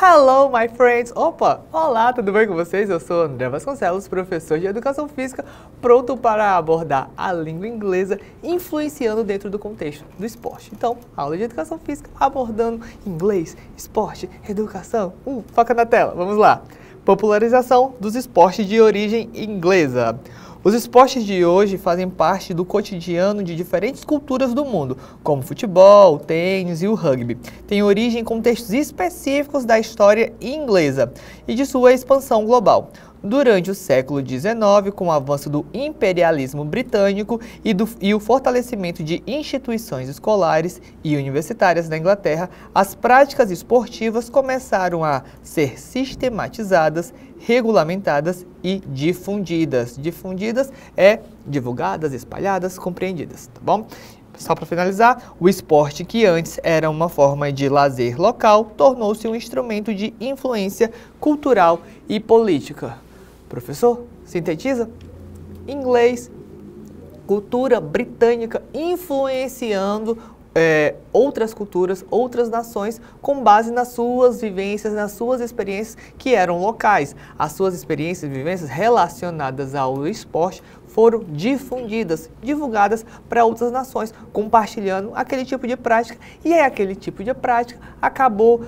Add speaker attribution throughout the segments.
Speaker 1: Hello, my friends! Opa! Olá, tudo bem com vocês? Eu sou André Vasconcelos, professor de Educação Física, pronto para abordar a língua inglesa, influenciando dentro do contexto do esporte. Então, aula de Educação Física, abordando inglês, esporte, educação. Foca na tela, vamos lá! Popularização dos esportes de origem inglesa. Os esportes de hoje fazem parte do cotidiano de diferentes culturas do mundo, como futebol, tênis e o rugby. Têm origem em contextos específicos da história inglesa e de sua expansão global. Durante o século XIX, com o avanço do imperialismo britânico e o fortalecimento de instituições escolares e universitárias na Inglaterra, as práticas esportivas começaram a ser sistematizadas, regulamentadas e difundidas. Difundidas é divulgadas, espalhadas, compreendidas, tá bom? Só para finalizar, o esporte que antes era uma forma de lazer local, tornou-se um instrumento de influência cultural e política. Professor, sintetiza? Inglês, cultura britânica influenciando outras culturas, outras nações, com base nas suas vivências, nas suas experiências que eram locais. As suas experiências e vivências relacionadas ao esporte foram difundidas, divulgadas para outras nações, compartilhando aquele tipo de prática, e aquele tipo de prática acabou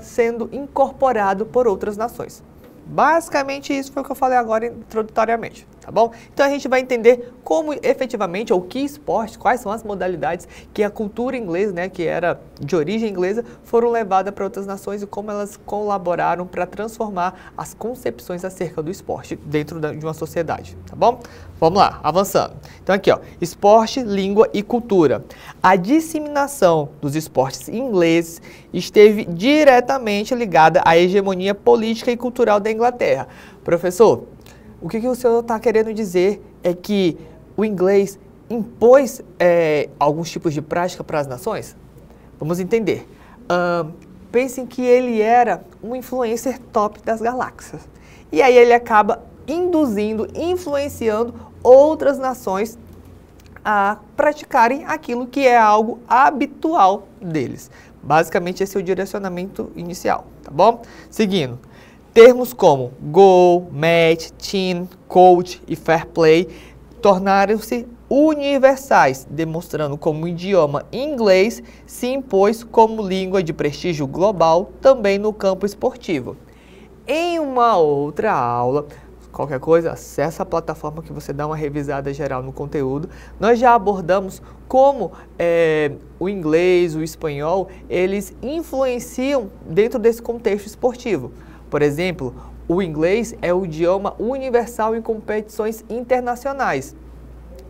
Speaker 1: sendo incorporado por outras nações. Basicamente isso foi o que eu falei agora introdutoriamente, tá bom? Então a gente vai entender como efetivamente, ou que esporte, quais são as modalidades que a cultura inglesa, né, que era de origem inglesa, foram levadas para outras nações e como elas colaboraram para transformar as concepções acerca do esporte dentro de uma sociedade, tá bom? Vamos lá, avançando. Então aqui, ó, esporte, língua e cultura. A disseminação dos esportes ingleses esteve diretamente ligada à hegemonia política e cultural da Inglaterra. Professor, o que o senhor está querendo dizer é que o inglês impôs alguns tipos de prática para as nações? Vamos entender. Pensem que ele era um influencer top das galáxias. E aí ele acaba induzindo, influenciando outras nações a praticarem aquilo que é algo habitual deles. Basicamente esse é o direcionamento inicial, tá bom? Seguindo. Termos como goal, match, team, coach e fair play tornaram-se universais, demonstrando como o idioma inglês se impôs como língua de prestígio global também no campo esportivo. Em uma outra aula, qualquer coisa, acessa a plataforma que você dá uma revisada geral no conteúdo. Nós já abordamos como o inglês, o espanhol, eles influenciam dentro desse contexto esportivo. Por exemplo, o inglês é o idioma universal em competições internacionais.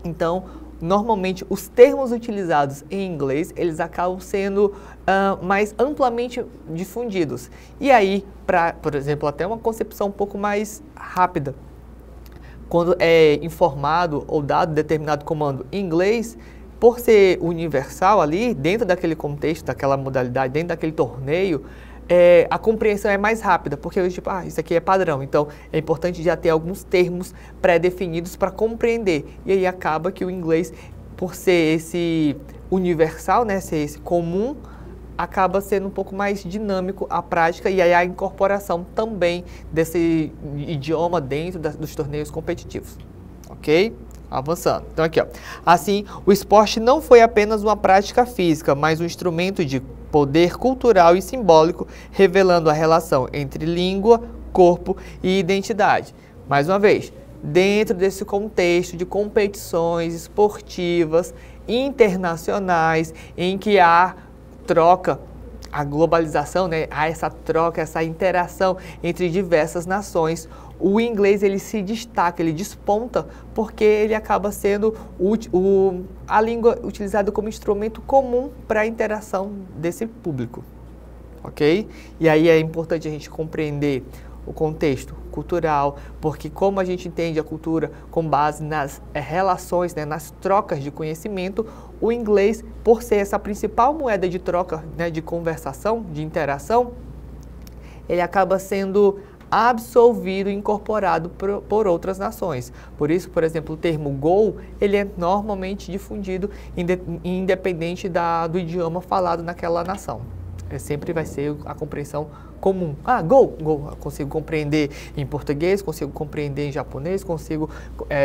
Speaker 1: Então, normalmente, os termos utilizados em inglês, eles acabam sendo mais amplamente difundidos. E aí, por exemplo, até uma concepção um pouco mais rápida. Quando é informado ou dado determinado comando em inglês, por ser universal ali, dentro daquele contexto, daquela modalidade, dentro daquele torneio, a compreensão é mais rápida, porque tipo, isso aqui é padrão, então é importante já ter alguns termos pré-definidos para compreender. E aí acaba que o inglês, por ser esse universal, né, ser esse comum, acaba sendo um pouco mais dinâmico a prática e aí a incorporação também desse idioma dentro dos torneios competitivos, ok? Avançando. Então aqui, ó. Assim, o esporte não foi apenas uma prática física, mas um instrumento de poder cultural e simbólico, revelando a relação entre língua, corpo e identidade. Mais uma vez, dentro desse contexto de competições esportivas internacionais, em que há troca, a globalização, né? Há essa troca, essa interação entre diversas nações, o inglês ele se destaca, ele desponta, porque ele acaba sendo a língua utilizada como instrumento comum para a interação desse público, ok? E aí é importante a gente compreender o contexto cultural, porque como a gente entende a cultura com base nas relações, né, nas trocas de conhecimento, o inglês, por ser essa principal moeda de troca, né, de conversação, de interação, ele acaba sendo absorvido e incorporado por outras nações. Por isso, por exemplo, o termo goal, ele é normalmente difundido independente do idioma falado naquela nação. Sempre vai ser a compreensão comum. Ah, gol, eu consigo compreender em português, consigo compreender em japonês, consigo,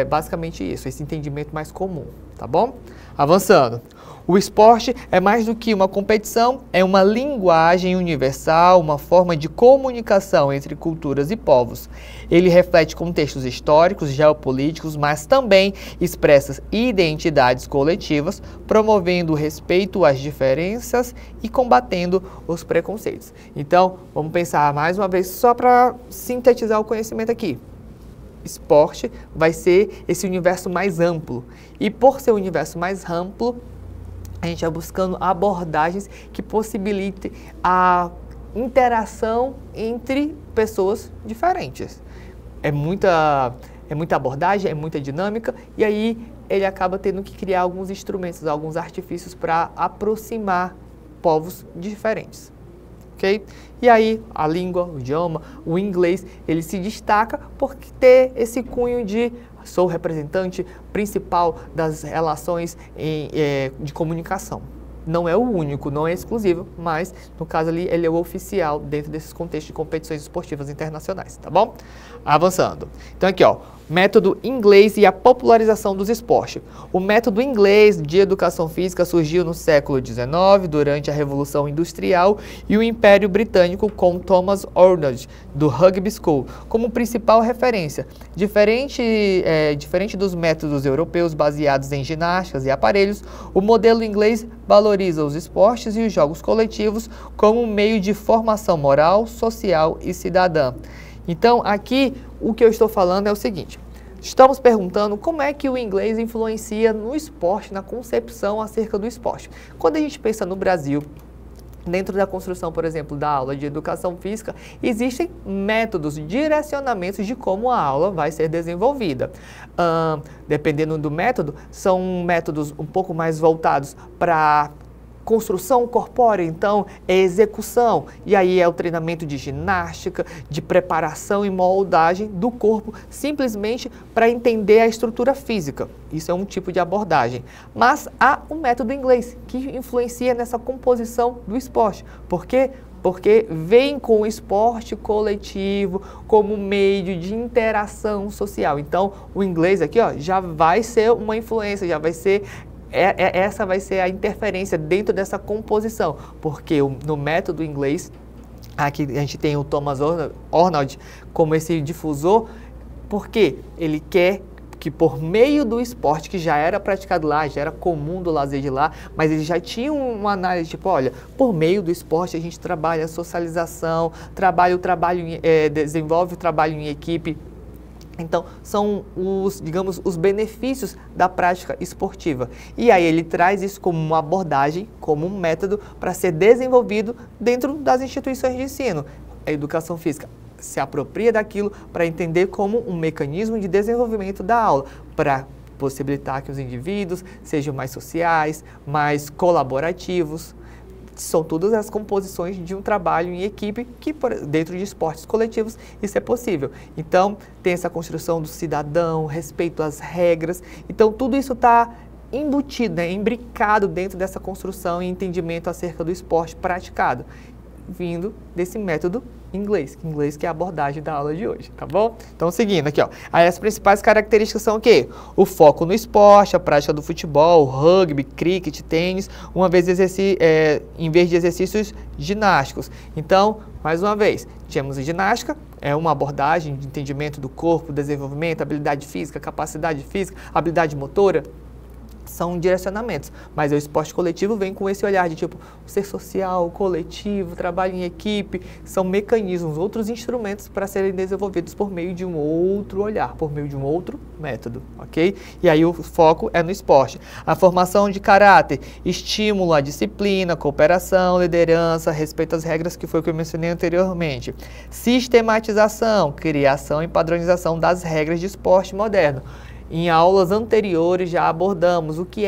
Speaker 1: basicamente isso, esse entendimento mais comum, tá bom? Avançando. O esporte é mais do que uma competição, é uma linguagem universal, uma forma de comunicação entre culturas e povos. Ele reflete contextos históricos, geopolíticos, mas também expressa identidades coletivas, promovendo o respeito às diferenças e combatendo os preconceitos. Então, vamos pensar mais uma vez, só para sintetizar o conhecimento aqui. Esporte vai ser esse universo mais amplo. E por ser um universo mais amplo, a gente vai buscando abordagens que possibilitem a interação entre pessoas diferentes. É muita abordagem, é muita dinâmica, e aí ele acaba tendo que criar alguns instrumentos, alguns artifícios para aproximar povos diferentes. Okay? E aí a língua, o idioma, o inglês, ele se destaca por ter esse cunho de sou representante principal das relações de comunicação. Não é o único, não é exclusivo, mas no caso ali ele é o oficial dentro desses contextos de competições esportivas internacionais, tá bom? Avançando. Então aqui, ó, método inglês e a popularização dos esportes. O método inglês de educação física surgiu no século XIX, durante a Revolução Industrial e o Império Britânico, com Thomas Arnold, do Rugby School, como principal referência. Diferente dos métodos europeus baseados em ginásticas e aparelhos, o modelo inglês valoriza os esportes e os jogos coletivos como um meio de formação moral, social e cidadã. Então, aqui, o que eu estou falando é o seguinte. Estamos perguntando como é que o inglês influencia no esporte, na concepção acerca do esporte. Quando a gente pensa no Brasil, dentro da construção, por exemplo, da aula de educação física, existem métodos, direcionamentos de como a aula vai ser desenvolvida. Dependendo do método, são métodos um pouco mais voltados para construção corpórea, então é execução, e aí é o treinamento de ginástica, de preparação e moldagem do corpo, simplesmente para entender a estrutura física. Isso é um tipo de abordagem. Mas há o método inglês, que influencia nessa composição do esporte. Por quê? Porque vem com o esporte coletivo como meio de interação social. Então, o inglês aqui, ó, já vai ser uma influência, já vai ser essa vai ser a interferência dentro dessa composição, porque no método inglês, aqui a gente tem o Thomas Arnold como esse difusor, porque ele quer que por meio do esporte que já era praticado lá, já era comum do lazer de lá, mas ele já tinha uma análise tipo, olha, por meio do esporte a gente trabalha a socialização, desenvolve o trabalho em equipe. Então, são digamos, os benefícios da prática esportiva. E aí ele traz isso como uma abordagem, como um método para ser desenvolvido dentro das instituições de ensino. A educação física se apropria daquilo para entender como um mecanismo de desenvolvimento da aula, para possibilitar que os indivíduos sejam mais sociais, mais colaborativos. São todas as composições de um trabalho em equipe que, dentro de esportes coletivos, isso é possível. Então, tem essa construção do cidadão, respeito às regras. Então, tudo isso está embutido, né, imbricado dentro dessa construção e entendimento acerca do esporte praticado, vindo desse método inglês que é a abordagem da aula de hoje, tá bom? Então, seguindo aqui, ó. Aí as principais características são o quê? O foco no esporte, a prática do futebol, rugby, cricket, tênis, em vez de exercícios ginásticos. Então, mais uma vez, tínhamos a ginástica, é uma abordagem de entendimento do corpo, desenvolvimento, habilidade física, capacidade física, habilidade motora. São direcionamentos, mas o esporte coletivo vem com esse olhar de tipo ser social, coletivo, trabalho em equipe, são mecanismos, outros instrumentos para serem desenvolvidos por meio de um outro olhar, por meio de um outro método, ok? E aí o foco é no esporte. A formação de caráter, estímulo à disciplina, cooperação, liderança, respeito às regras, que foi o que eu mencionei anteriormente. Sistematização, criação e padronização das regras de esporte moderno. Em aulas anteriores já abordamos o que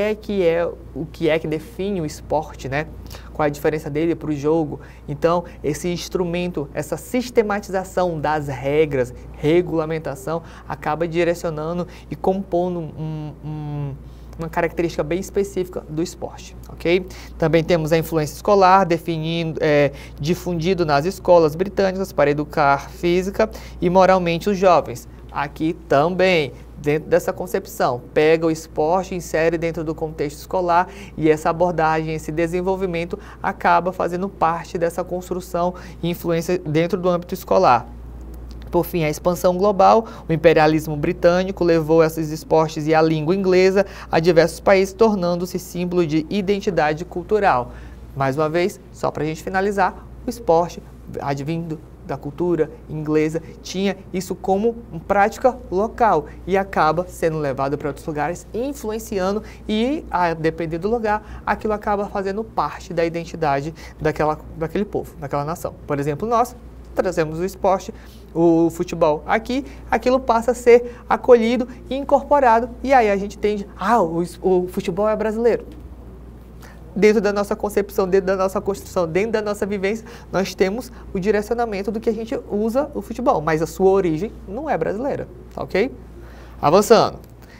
Speaker 1: define o esporte, né? Qual é a diferença dele para o jogo. Então, esse instrumento, essa sistematização das regras, regulamentação, acaba direcionando e compondo uma característica bem específica do esporte, ok? Também temos a influência escolar, difundido nas escolas britânicas para educar física e moralmente os jovens. Aqui também, dentro dessa concepção, pega o esporte, insere dentro do contexto escolar e essa abordagem, esse desenvolvimento acaba fazendo parte dessa construção e influência dentro do âmbito escolar. Por fim, a expansão global, o imperialismo britânico levou esses esportes e a língua inglesa a diversos países, tornando-se símbolo de identidade cultural. Mais uma vez, só para a gente finalizar, o esporte, advindo da cultura inglesa, tinha isso como prática local e acaba sendo levado para outros lugares, influenciando e, a depender do lugar, aquilo acaba fazendo parte da identidade daquele povo, daquela nação. Por exemplo, nós trazemos o esporte, o futebol aqui, aquilo passa a ser acolhido e incorporado, e aí a gente entende, o futebol é brasileiro. Dentro da nossa concepção, dentro da nossa construção, dentro da nossa vivência, nós temos o direcionamento do que a gente usa o futebol, mas a sua origem não é brasileira, tá ok? Avançando.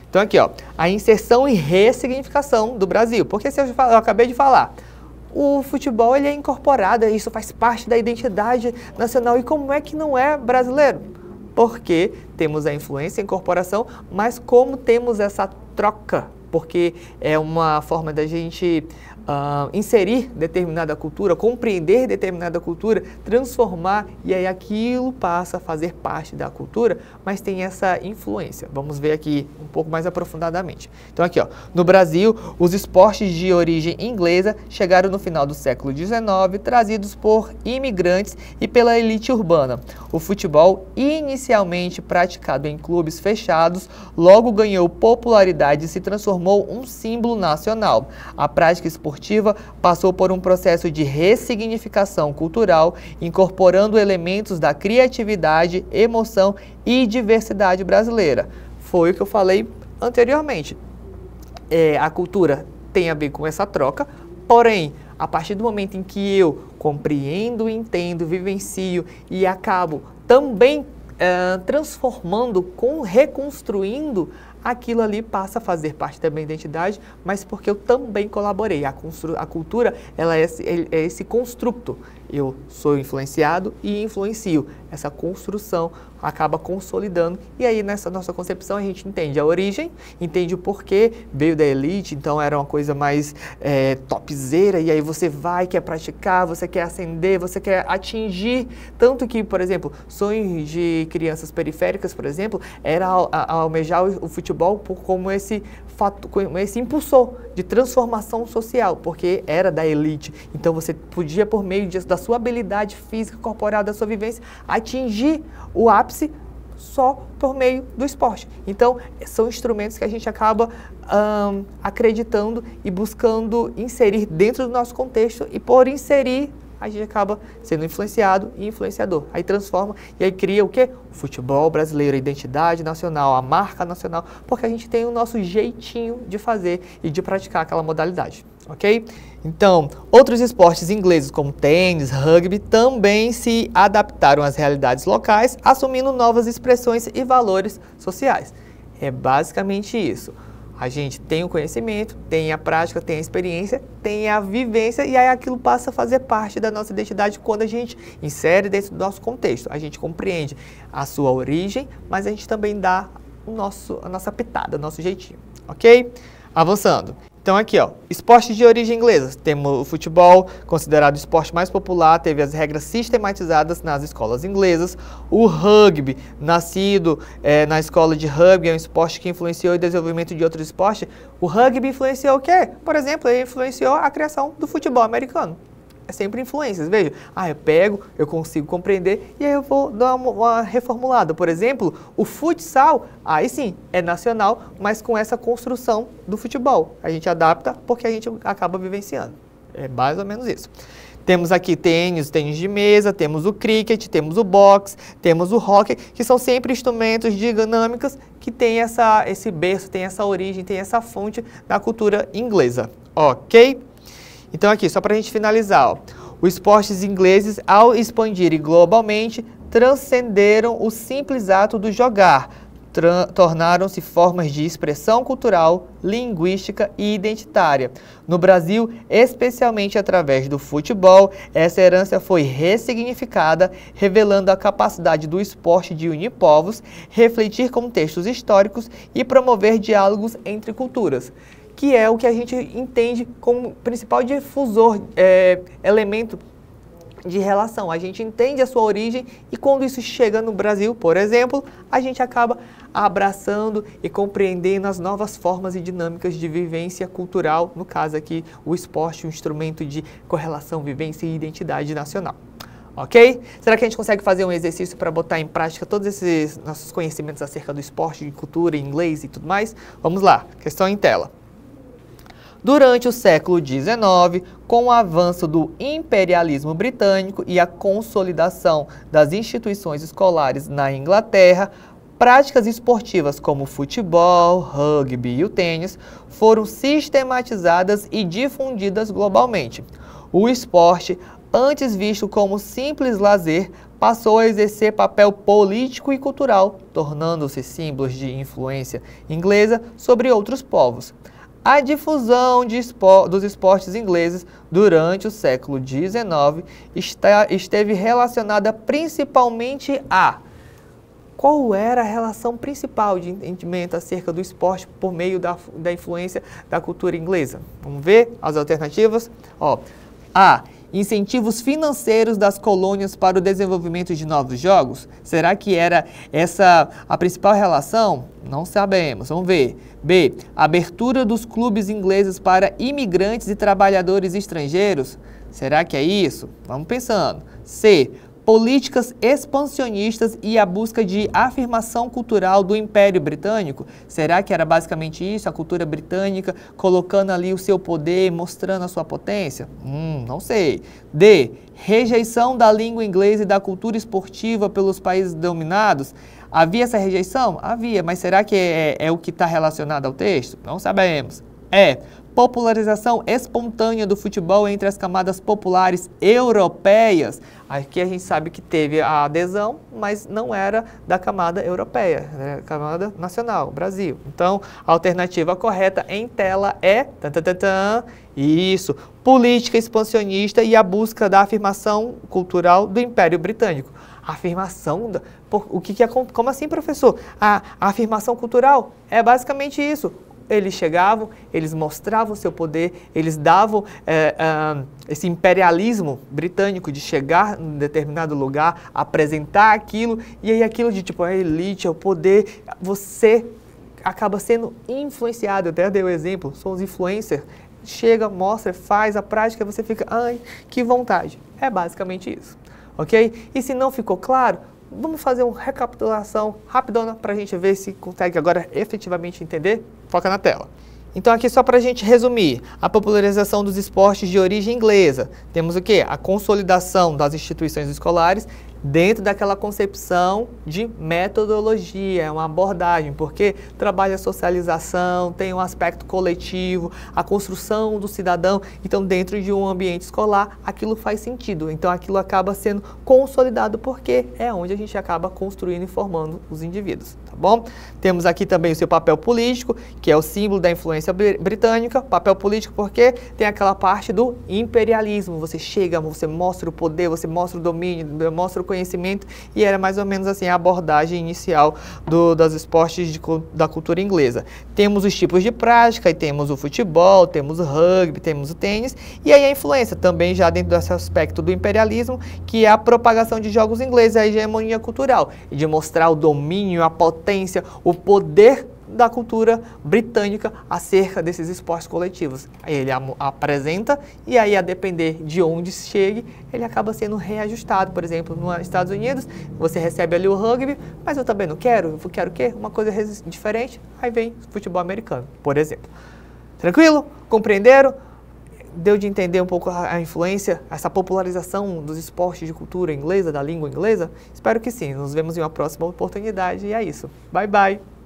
Speaker 1: Então aqui, ó, a inserção e ressignificação do Brasil, porque eu acabei de falar, o futebol ele é incorporado, isso faz parte da identidade nacional. E como é que não é brasileiro? Porque temos a influência, a incorporação, mas como temos essa troca, porque é uma forma da gente inserir determinada cultura, compreender determinada cultura, transformar, e aí aquilo passa a fazer parte da cultura, mas tem essa influência. Vamos ver aqui um pouco mais aprofundadamente. Então aqui, ó, no Brasil, os esportes de origem inglesa chegaram no final do século XIX, trazidos por imigrantes e pela elite urbana. O futebol, inicialmente praticado em clubes fechados, logo ganhou popularidade e se transformou um símbolo nacional. A prática esportiva passou por um processo de ressignificação cultural, incorporando elementos da criatividade, emoção e diversidade brasileira. Foi o que eu falei anteriormente. A cultura tem a ver com essa troca, porém, a partir do momento em que eu compreendo, entendo, vivencio e acabo também transformando, reconstruindo, aquilo ali passa a fazer parte da minha identidade, mas porque eu também colaborei. A cultura, ela é esse construto. Eu sou influenciado e influencio. Essa construção acaba consolidando. E aí, nessa nossa concepção, a gente entende a origem, entende o porquê, veio da elite, então era uma coisa mais topzera, e aí você quer praticar, você quer ascender, você quer atingir. Tanto que, por exemplo, sonhos de crianças periféricas, por exemplo, era almejar o futebol como esse impulsor de transformação social, porque era da elite. Então você podia, por meio da sua habilidade física, corporal, da sua vivência, atingir o ápice só por meio do esporte. Então, são instrumentos que a gente acaba acreditando e buscando inserir dentro do nosso contexto, e por inserir, a gente acaba sendo influenciado e influenciador. Aí transforma e aí cria o quê? O futebol brasileiro, a identidade nacional, a marca nacional, porque a gente tem o nosso jeitinho de fazer e de praticar aquela modalidade, ok? Então, outros esportes ingleses como tênis, rugby, também se adaptaram às realidades locais, assumindo novas expressões e valores sociais. É basicamente isso. A gente tem o conhecimento, tem a prática, tem a experiência, tem a vivência, e aí aquilo passa a fazer parte da nossa identidade quando a gente insere dentro do nosso contexto. A gente compreende a sua origem, mas a gente também dá a nossa pitada, o nosso jeitinho, ok? Avançando. Então aqui, ó, esportes de origem inglesa. Temos o futebol, considerado o esporte mais popular, teve as regras sistematizadas nas escolas inglesas. O rugby, nascido na escola de rugby, é um esporte que influenciou o desenvolvimento de outros esportes. O rugby influenciou o quê? Por exemplo, ele influenciou a criação do futebol americano. É sempre influências, veja, eu consigo compreender e aí eu vou dar uma reformulada. Por exemplo, o futsal, aí sim, é nacional, mas com essa construção do futebol. A gente adapta porque a gente acaba vivenciando. É mais ou menos isso. Temos aqui tênis de mesa, temos o cricket, temos o boxe, temos o hóquei, que são sempre instrumentos dinâmicos que têm esse berço, tem essa origem, tem essa fonte da cultura inglesa, ok? Então aqui, só para a gente finalizar, ó, os esportes ingleses, ao expandirem globalmente, transcenderam o simples ato do jogar, tornaram-se formas de expressão cultural, linguística e identitária. No Brasil, especialmente através do futebol, essa herança foi ressignificada, revelando a capacidade do esporte de unir povos, refletir contextos históricos e promover diálogos entre culturas, que é o que a gente entende como principal difusor, elemento de relação. A gente entende a sua origem e quando isso chega no Brasil, por exemplo, a gente acaba abraçando e compreendendo as novas formas e dinâmicas de vivência cultural, no caso aqui o esporte, um instrumento de correlação, vivência e identidade nacional. Ok? Será que a gente consegue fazer um exercício para botar em prática todos esses nossos conhecimentos acerca do esporte, de cultura, inglês e tudo mais? Vamos lá, questão em tela. Durante o século XIX, com o avanço do imperialismo britânico e a consolidação das instituições escolares na Inglaterra, práticas esportivas como o futebol, rugby e o tênis foram sistematizadas e difundidas globalmente. O esporte, antes visto como simples lazer, passou a exercer papel político e cultural, tornando-se símbolos de influência inglesa sobre outros povos. A difusão dos esportes ingleses durante o século XIX esteve relacionada principalmente a... Qual era a relação principal de entendimento acerca do esporte por meio da influência da cultura inglesa? Vamos ver as alternativas? A. Incentivos financeiros das colônias para o desenvolvimento de novos jogos? Será que era essa a principal relação? Não sabemos, vamos ver. B. Abertura dos clubes ingleses para imigrantes e trabalhadores estrangeiros? Será que é isso? Vamos pensando. C. Políticas expansionistas e a busca de afirmação cultural do Império Britânico? Será que era basicamente isso, a cultura britânica colocando ali o seu poder, mostrando a sua potência? Não sei. D. Rejeição da língua inglesa e da cultura esportiva pelos países dominados? Havia essa rejeição? Havia, mas será que é o que está relacionado ao texto? Não sabemos. E. Popularização espontânea do futebol entre as camadas populares europeias. Aqui a gente sabe que teve a adesão, mas não era da camada europeia, né? Camada nacional, Brasil. Então, a alternativa correta em tela é... Isso, política expansionista e a busca da afirmação cultural do Império Britânico. Afirmação... Como assim, professor? A afirmação cultural é basicamente isso. Eles chegavam, eles mostravam seu poder, eles davam esse imperialismo britânico de chegar em determinado lugar, apresentar aquilo, e aí aquilo de tipo a elite, o poder, você acaba sendo influenciado. Eu até dei o exemplo, são os influencers, chega, mostra, faz a prática, você fica, ai, que vontade. É basicamente isso, ok? E se não ficou claro, vamos fazer uma recapitulação rapidona para a gente ver se consegue agora efetivamente entender. Foca na tela. Então aqui só para a gente resumir, a popularização dos esportes de origem inglesa. Temos o quê? A consolidação das instituições escolares dentro daquela concepção de metodologia, é uma abordagem, porque trabalha a socialização, tem um aspecto coletivo, a construção do cidadão, então dentro de um ambiente escolar aquilo faz sentido, então aquilo acaba sendo consolidado porque é onde a gente acaba construindo e formando os indivíduos, tá bom? Temos aqui também o seu papel político, que é o símbolo da influência britânica, papel político porque tem aquela parte do imperialismo, você chega, você mostra o poder, você mostra o domínio, mostra o conhecimento, e era mais ou menos assim a abordagem inicial dos esportes da cultura inglesa. Temos os tipos de prática, e temos o futebol, temos o rugby, temos o tênis, e aí a influência também já dentro desse aspecto do imperialismo, que é a propagação de jogos ingleses, a hegemonia cultural, e de mostrar o domínio, a potência, o poder da cultura britânica acerca desses esportes coletivos. Aí ele apresenta e aí a depender de onde chegue, ele acaba sendo reajustado. Por exemplo, nos Estados Unidos, você recebe ali o rugby, mas eu também não quero, eu quero o quê? Uma coisa diferente, aí vem futebol americano, por exemplo. Tranquilo? Compreenderam? Deu de entender um pouco a influência, essa popularização dos esportes de cultura inglesa, da língua inglesa? Espero que sim. Nos vemos em uma próxima oportunidade e é isso. Bye, bye!